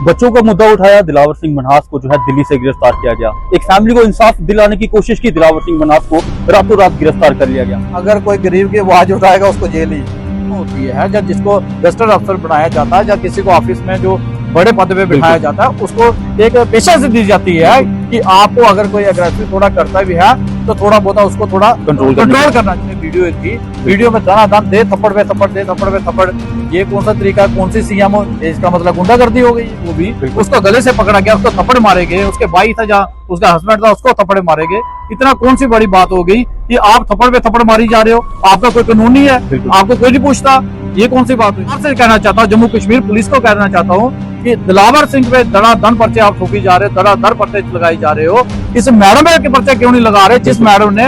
बच्चों का मुद्दा उठाया, दिलावर सिंह मन्हास को जो है दिल्ली से गिरफ्तार किया गया। एक फैमिली को इंसाफ दिलाने की कोशिश की, दिलावर सिंह मन्हास को रातों रात गिरफ्तार कर लिया गया। अगर कोई गरीब की आवाज उठाएगा उसको जेल ही होती है। जब जिसको गस्टर अफसर बनाया जाता है, जब किसी को ऑफिस में जो बड़े पद पे बिठाया जाता है, उसको एक पेशा से दी जाती है कि आपको अगर कोई अग्रेसिव थोड़ा करता भी है तो थोड़ा बहुत उसको थोड़ा कंट्रोल करना चाहिए। वीडियो थी, वीडियो में दाना दान दे थप्पड़ पे थप्पड़, दे थप्पड़ पे थप्पड़। ये कौन सा तरीका, कौन सी सीएम हो, इसका मतलब गुंडागर्दी हो गई। वो भी उसको गले से पकड़ा गया, उसको थप्पड़ मारे गए। उसके भाई था जहाँ उसका हस्बैंड था, उसको थप्पड़ मारे गए। इतना कौन सी बड़ी बात हो गई कि आप थप्पड़ पे थप्पड़ मारी जा रहे हो, आपका कोई कानून नहीं है, आपको कोई नहीं पूछता। ये कौन सी बात हुई? आपसे कहना चाहता हूँ, जम्मू कश्मीर पुलिस को कहना चाहता हूँ कि दिलावर सिंह पे धड़ाधड़ पर्चे आप ठोकी जा रहे हो, धड़ाधड़ पर्चे लगाई जा रहे हो। इस मैडम के पर्चे क्यों नहीं लगा रहे, जिस मैडम ने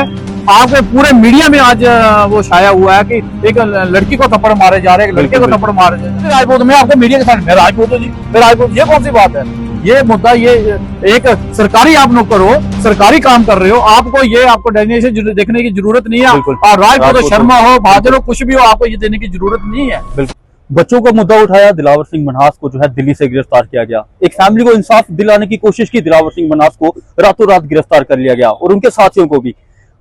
आपके पूरे मीडिया में आज वो छाया हुआ है कि एक लड़की को थप्पड़ मारे जा रहे हैं, एक लड़के को थप्पड़ मारे जा रहे हैं। राजपूत में आपको मीडिया के साथ, मैं राजपूत हूँ जी, मैं राजपूत, ये कौन सी बात है? ये मुद्दा, ये एक सरकारी आप नौकर हो, सरकारी काम कर रहे हो, आपको ये आपको डेजिग्नेशन देखने की जरूरत नहीं है। और राजपूत हो, शर्मा हो, बहादुर हो, कुछ भी हो, आपको ये देने की जरूरत नहीं है। बच्चों का मुद्दा उठाया, दिलावर सिंह मन्हास को जो है दिल्ली से गिरफ्तार किया गया। एक फैमिली को इंसाफ दिलाने की कोशिश की, दिलावर सिंह मन्हास को रातों रात गिरफ्तार कर लिया गया और उनके साथियों को भी।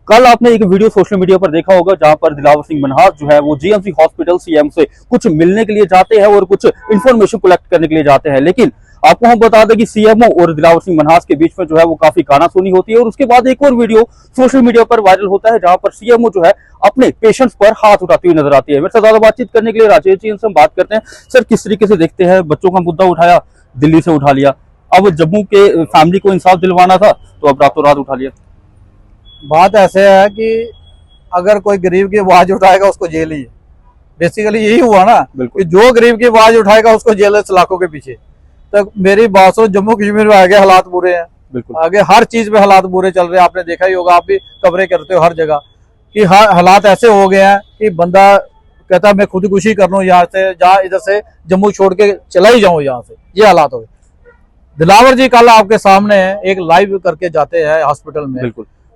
कल आपने एक वीडियो सोशल मीडिया पर देखा होगा जहां पर दिलावर सिंह मन्हास जो है वो जीएमसी हॉस्पिटल सीएम से कुछ मिलने के लिए जाते हैं और कुछ इंफॉर्मेशन कलेक्ट करने के लिए जाते हैं। लेकिन आपको हम बता दें कि सीएमओ और दिलावर सिंह मन्हास के बीच में जो है वो काफी कानासुनी होती है। और उसके बाद एक और वीडियो सोशल मीडिया पर वायरल होता है जहां पर सीएमओ जो है अपने पेशेंट्स पर हाथ उठाती हुई नजर आती है। मेरे साथ ज्यादा बातचीत करने के लिए राजेश जी से हम बात करते हैं। सर, किस तरीके से देखते हैं, बच्चों का मुद्दा उठाया, दिल्ली से उठा लिया, अब जम्मू के फैमिली को इंसाफ दिलवाना था तो अब रातों रात उठा लिया। बात ऐसे है कि अगर कोई गरीब की आवाज उठाएगा उसको जेल ही है। बेसिकली यही हुआ ना कि जो गरीब की आवाज उठाएगा उसको जेल है सलाखों के पीछे। तो मेरी बात हो, जम्मू कश्मीर में आगे हालात बुरे हैं, आगे हर चीज में हालात बुरे चल रहे हैं। आपने देखा ही होगा, आप भी खबरें करते हो हर जगह कि हालात ऐसे हो गए हैं कि बंदा कहता मैं खुदकुशी कर लूं यहाँ से, जहाँ इधर से जम्मू छोड़ के चला ही जाऊं यहाँ से। ये हालात हो गए। दिलावर जी कल आपके सामने एक लाइव करके जाते हैं हॉस्पिटल में,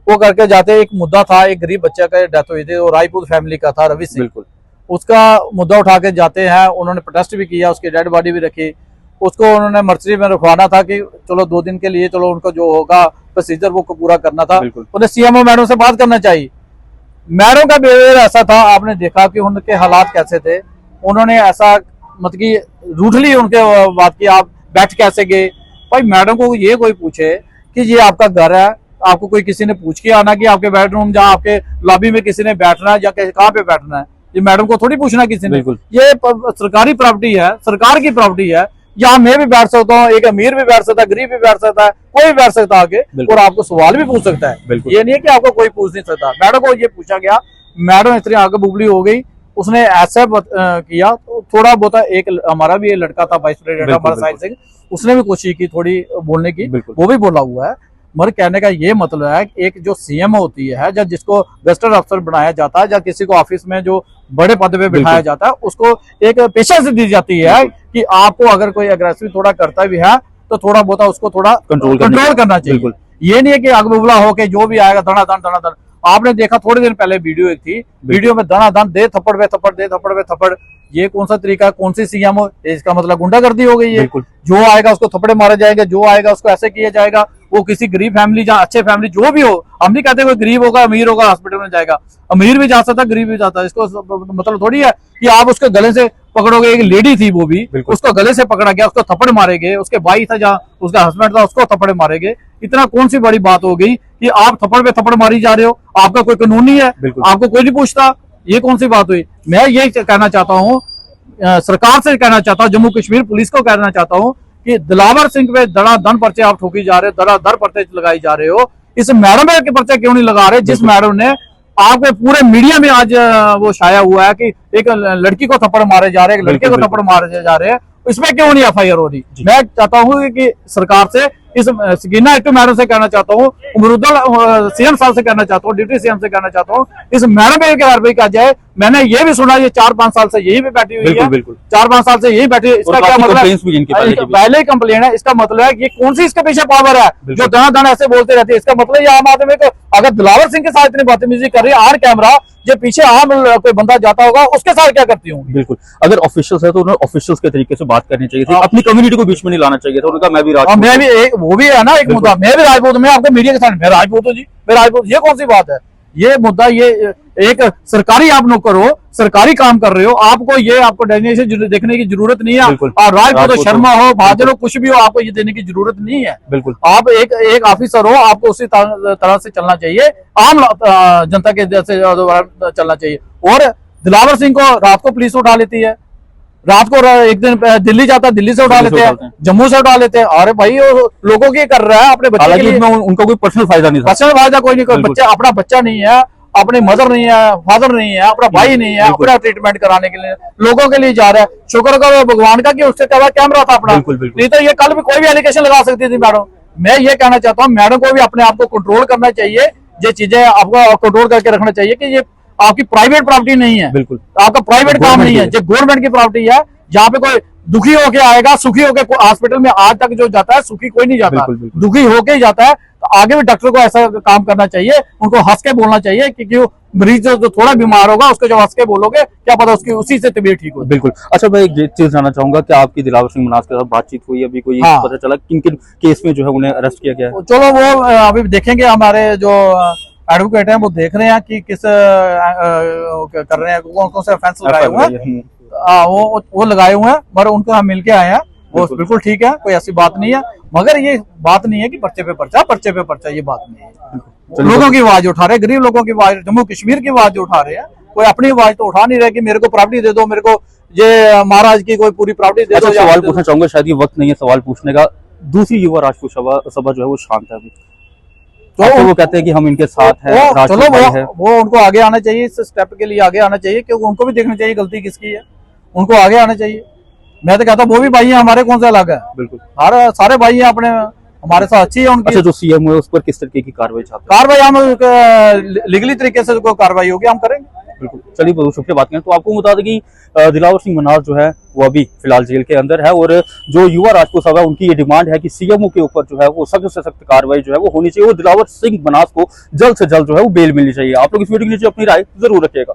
वो करके जाते हैं। एक मुद्दा था, एक गरीब बच्चे का डेथ हुई थी, वो राजपूत फैमिली का था, रवि सिंह। उसका मुद्दा उठा के जाते हैं, उन्होंने प्रोटेस्ट भी किया, उसकी डेड बॉडी भी रखी। उसको उन्होंने मर्चरी में रखवाना था कि चलो 2 दिन के लिए, चलो उनको जो होगा प्रोसीजर वो पूरा करना था। उन्हें सीएमओ मैडम से बात करना चाहिए। मैडम का बिहेवियर ऐसा था, आपने देखा कि उनके हालात कैसे थे। उन्होंने ऐसा मतलब कि रूठली उनके बात की, आप बैठ कैसे गए? भाई मैडम को ये कोई पूछे कि ये आपका घर है, आपको कोई किसी ने पूछ के आना कि आपके बेडरूम जहाँ आपके लॉबी में किसी ने बैठना है या कहाँ पे बैठना है? ये मैडम को थोड़ी पूछना किसी ने। ये सरकारी प्रॉपर्टी है, सरकार की प्रॉपर्टी है। यहाँ मैं भी बैठ सकता हूँ, एक अमीर भी बैठ सकता है, गरीब भी बैठ सकता है, कोई भी बैठ सकता है आगे, और आपको सवाल भी पूछ सकता है। ये नहीं है कि आपको कोई पूछ नहीं सकता। मैडम को ये पूछा गया, मैडम इतनी आगे बुबली हो गई, उसने ऐसा किया। तो थोड़ा बहुत एक हमारा भी लड़का था, वाइस प्रेसिडेंट हमारा साहिल सिंह, उसने भी कोशिश की थोड़ी बोलने की, वो भी बोला हुआ है। मगर कहने का ये मतलब है कि एक जो सीएम होती है, जब जिसको गस्टर अफसर बनाया जाता है, जब किसी को ऑफिस में जो बड़े पद पे बिठाया जाता है, उसको एक पेशा से दी जाती है कि आपको अगर कोई अग्रेसिव थोड़ा करता भी है तो थोड़ा बहुत उसको थोड़ा कंट्रोल करना चाहिए। ये नहीं है कि अगबुबला होके जो भी आएगा धड़ाधड़। आपने देखा थोड़े दिन पहले वीडियो एक थी, वीडियो में दाना दे थप्पड़ पे थप्पड़, दे थप्पड़ पे थप्पड़। ये कौन सा तरीका, कौन सी सीएम हो, इसका मतलब गुंडागर्दी हो गई है। जो आएगा उसको थप्पड़े मारे जाएंगे, जो आएगा उसको ऐसे किया जाएगा। वो किसी गरीब फैमिली, जहाँ अच्छे फैमिली जो भी हो, हम नहीं कहते कोई गरीब होगा अमीर होगा हॉस्पिटल में जाएगा, अमीर भी जा सकता है, गरीब भी जाता है। इसको मतलब थोड़ी है कि आप उसके गले से पकड़ोगे। एक लेडी थी, वो भी उसको गले से पकड़ा गया, उसको थप्पड़ मारे गए। उसके भाई था जहाँ उसका हस्बैंड था, उसको थप्पड़ मारे गए। इतना कौन सी बड़ी बात हो गई कि आप थप्पड़ पे थप्पड़ मारी जा रहे हो, आपका कोई कानून नहीं है, आपको कोई नहीं पूछता। ये कौन सी बात हुई? मैं ये कहना चाहता हूँ, सरकार से कहना चाहता हूँ, जम्मू कश्मीर पुलिस को कहना चाहता हूँ कि दिलावर सिंह पे धड़ाधड़ पर्चे आप ठोकी जा रहे हो, धड़ाधड़ पर्चे लगाई जा रहे हो। इस मैडम के पर्चे क्यों नहीं लगा रहे, जिस मैडम ने आपके पूरे मीडिया में आज वो छाया हुआ है कि एक लड़की को थप्पड़ मारे जा रहे हैं, एक लड़के को थप्पड़ मारे जा रहे हैं, इसमें क्यों नहीं एफआईआर हो रही? मैं चाहता हूँ कि सरकार से इस सकीना एक्टिव मैडम से कहना चाहता हूँ, अमरुद्दुल सीएम साहब से कहना चाहता हूँ, डिप्टी सीएम से कहना चाहता हूँ, इस मैडम पे कार्रवाई की जाए। मैंने ये भी सुना ये 4-5 साल से यही पे बैठी हुई है, 4-5 साल से यही बैठी। इसका क्या मतलब है? पहले ही कंप्लेन है। इसका मतलब है ये कौन सी इसके पीछे पावर है जो दाना दाना ऐसे बोलते रहती है? इसका मतलब ये आम आदमी को अगर दिलावर सिंह के साथ इतनी बदतमीजी कर रही है ऑन कैमरा, जो पीछे आम कोई बंदा जाता होगा उसके साथ क्या करती हूँ? बिल्कुल, अगर ऑफिशियल्स है तो उन्हें ऑफिशियल्स के तरीके से बात करनी चाहिए थी, अपनी कम्युनिटी को बीच में नहीं लाना चाहिए था। उनका मैं भी राजपूत, मैं भी एक वो भी है ना एक मुद्दा, मैं भी राजपूत, मैं आपको मीडिया के साथ मैं राजपूत हूँ जी, मैं राजपूत, ये कौन सी बात है? ये मुद्दा, ये एक सरकारी आप नौकर हो, सरकारी काम कर रहे हो, आपको ये आपको डेजिग्नेशन देखने की जरूरत नहीं है। और राजपूत हो, शर्मा हो, बहादुर हो, कुछ भी हो, आपको ये देने की जरूरत नहीं है। बिल्कुल, आप एक ऑफिसर हो, आपको उसी तरह से चलना चाहिए, आम जनता के जैसे चलना चाहिए। और दिलावर सिंह को रात को पुलिस उठा लेती है, रात को एक दिन दिल्ली जाता है, दिल्ली से उठा लेते हैं, जम्मू से उठा लेते हैं। अरे भाई वो लोगों की कर रहा है, अपने बच्चे के लिए उनका कोई पर्सनल फायदा नहीं था, पर्सनल फायदा कोई नहीं, कोई बच्चा, अपना बच्चा नहीं है, अपनी मदर नहीं है, फादर नहीं है, अपना भाई नहीं है, अपना ट्रीटमेंट कराने के लिए लोगों के लिए जा रहा है। शुक्र करो भगवान का कि उससे क्या कैमरा था अपना, नहीं तो ये कल भी कोई भी एलिगेशन लगा सकती थी मैडम। मैं ये कहना चाहता हूँ मैडम को भी अपने आप को कंट्रोल करना चाहिए, ये चीजें आपको कंट्रोल करके रखना चाहिए कि ये आपकी प्राइवेट प्रॉपर्टी नहीं है, बिल्कुल आपका प्राइवेट काम नहीं है, जो गवर्नमेंट की प्रॉपर्टी है। जहाँ पे कोई दुखी होके आएगा, सुखी होके हॉस्पिटल में आज तक जो जाता है, सुखी कोई नहीं जाता, दुखी होके ही जाता है। तो आगे भी डॉक्टर को ऐसा काम करना चाहिए, उनको हंस के बोलना चाहिए, क्योंकि मरीज जो थोड़ा बीमार होगा उसको जब हंस के बोलोगे क्या पता उसकी उसी से तबीयत ठीक हो। बिल्कुल। अच्छा, मैं एक चीज जानना चाहूंगा कि आपकी दिलावर सिंह मनास के साथ बातचीत हुई, अभी कोई पता चला किन किन केस में जो है उन्हें अरेस्ट किया गया है? चलो वो अभी देखेंगे, हमारे जो एडवोकेट है वो देख रहे हैं कि किस कर रहे हैं, कौन कौन से ऑफेंस लगाए हुए हैं, वो लगाए हुए हैं, मगर उनको हम मिलके आए हैं, वो बिल्कुल ठीक है, कोई ऐसी बात नहीं है। मगर ये बात नहीं है कि पर्चे पे पर्चा, पर्चे पे पर्चा, ये बात नहीं है। लोगों की आवाज उठा रहे, गरीब लोगों की आवाज, जम्मू कश्मीर की आवाज उठा रहे हैं, कोई अपनी आवाज तो उठा नहीं रहे कि मेरे को प्रॉपर्टी दे दो, मेरे को ये महाराज की कोई पूरी प्रॉपर्टी दे दो। सवाल पूछना चाहूंगा, शायद ये वक्त नहीं है सवाल पूछने का। दूसरी युवा राजपूत सभा जो है वो शांत है अभी, तो वो कहते हैं कि हम इनके साथ हैं, चलो वो उनको आगे आना चाहिए, इस स्टेप के लिए आगे आना चाहिए, क्योंकि उनको भी देखना चाहिए गलती किसकी है, उनको आगे आना चाहिए। मैं तो कहता हूँ वो भी भाई है, हमारे कौन सा अलग है, बिल्कुल सारे भाई हैं अपने, हमारे साथ अच्छी है उनकी। अच्छा, जो सीएम है उस पर किस तरीके की कार्रवाई चाहते हैं? कार्रवाई हम लीगली तरीके से जो कार्रवाई होगी हम करेंगे। बिल्कुल, चलिए बहुत शुक्रिया बात करें। तो आपको बता दें कि दिलावर सिंह मनास जो है वो अभी फिलहाल जेल के अंदर है, और जो युवा राजपूत सभा उनकी ये डिमांड है कि सीएमओ के ऊपर जो है वो सख्त से सख्त कार्रवाई जो है वो होनी चाहिए, और दिलावर सिंह मनास को जल्द से जल्द जो है वो बेल मिलनी चाहिए। आप लोग इस वीडियो के नीचे अपनी राय जरूर रखिएगा।